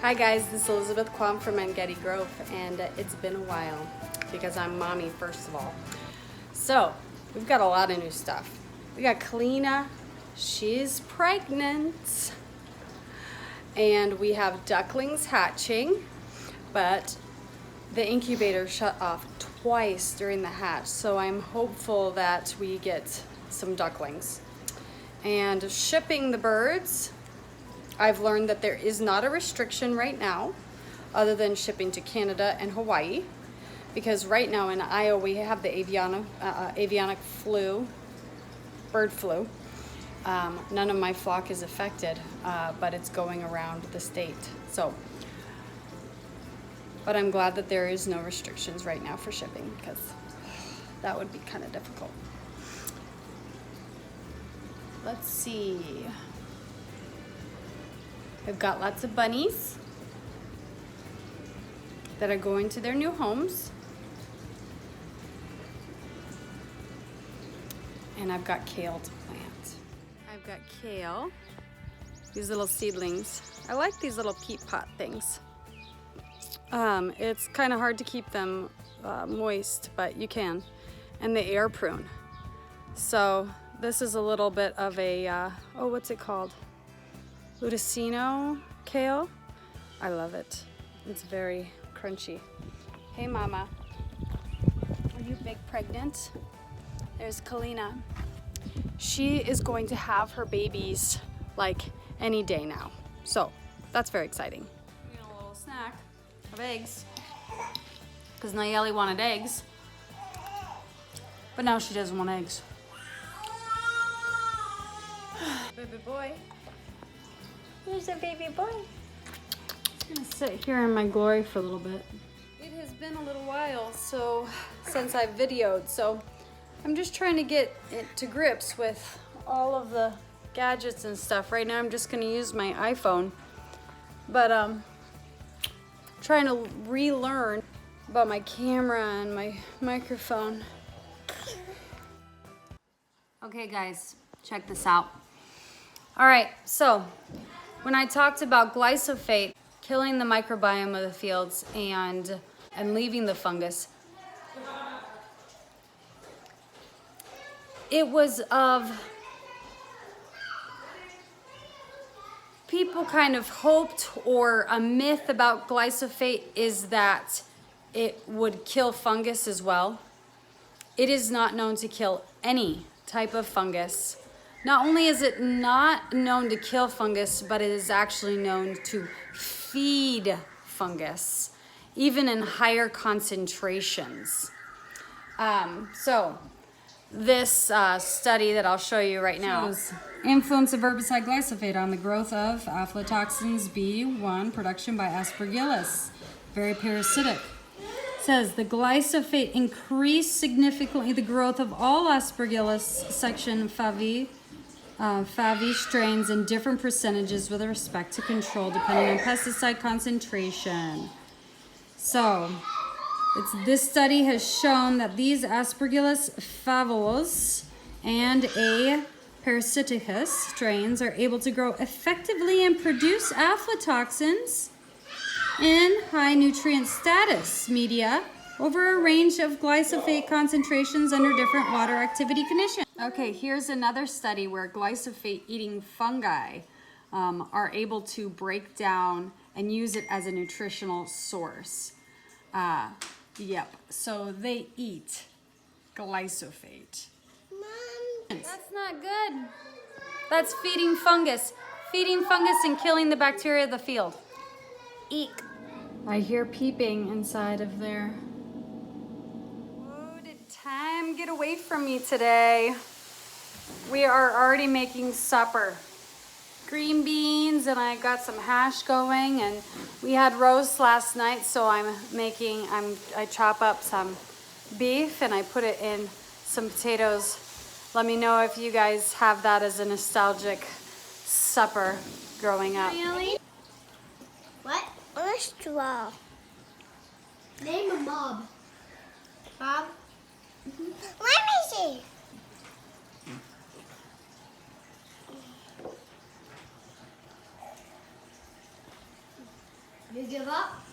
Hi guys, this is Elizabeth Kwam from En Gedi Grove, and it's been a while because I'm mommy first of all. So we've got a lot of new stuff. We got Kalina, she's pregnant, and we have ducklings hatching, but the incubator shut off twice during the hatch, so I'm hopeful that we get some ducklings. And shipping the birds, I've learned that there is not a restriction right now other than shipping to Canada and Hawaii, because right now in Iowa we have the avionic flu, bird flu. None of my flock is affected, but it's going around the state. But I'm glad that there is no restrictions right now for shipping, because that would be kind of difficult. Let's see. I've got lots of bunnies that are going to their new homes. And I've got kale to plant. I've got kale, these little seedlings. I like these little peat pot things. It's kind of hard to keep them moist, but you can. And the air prune. So this is a little bit of a, what's it called? Ludicino kale. I love it. It's very crunchy. Hey mama, are you big pregnant? There's Kalina. She is going to have her babies like any day now. So that's very exciting. We got a little snack of eggs, because Nayeli wanted eggs, but now she doesn't want eggs. Baby boy. There's a baby boy. I'm gonna sit here in my glory for a little bit. It has been a little while since I've videoed, so I'm just trying to get to grips with all of the gadgets and stuff. Right now I'm just gonna use my iPhone, but trying to relearn about my camera and my microphone. Okay guys, check this out. All right, so when I talked about glyphosate killing the microbiome of the fields and leaving the fungus, it was of people kind of hoped, or a myth about glyphosate is that it would kill fungus as well. It is not known to kill any type of fungus. Not only is it not known to kill fungus, but it is actually known to feed fungus, even in higher concentrations. So this study that I'll show you right now shows influence of herbicide glyphosate on the growth of aflatoxins B1 production by Aspergillus, very parasitic. It says the glyphosate increased significantly the growth of all Aspergillus section favi strains in different percentages with respect to control depending on pesticide concentration. So this study has shown that these Aspergillus faveolus and A. parasiticus strains are able to grow effectively and produce aflatoxins in high nutrient status media over a range of glyphosate concentrations under different water activity conditions. Okay, here's another study where glyphosate-eating fungi are able to break down and use it as a nutritional source. Yep, so they eat glyphosate. Mom, that's not good. That's feeding fungus. Feeding fungus and killing the bacteria of the field. Eek. I hear peeping inside of there. Whoa, did time get away from me today? We are already making supper. Green beans, and I got some hash going, and we had roast last night, so I chop up some beef and I put it in some potatoes. Let me know if you guys have that as a nostalgic supper growing up. Really? What? A straw. Name a mob. Bob? Let me see. You give up?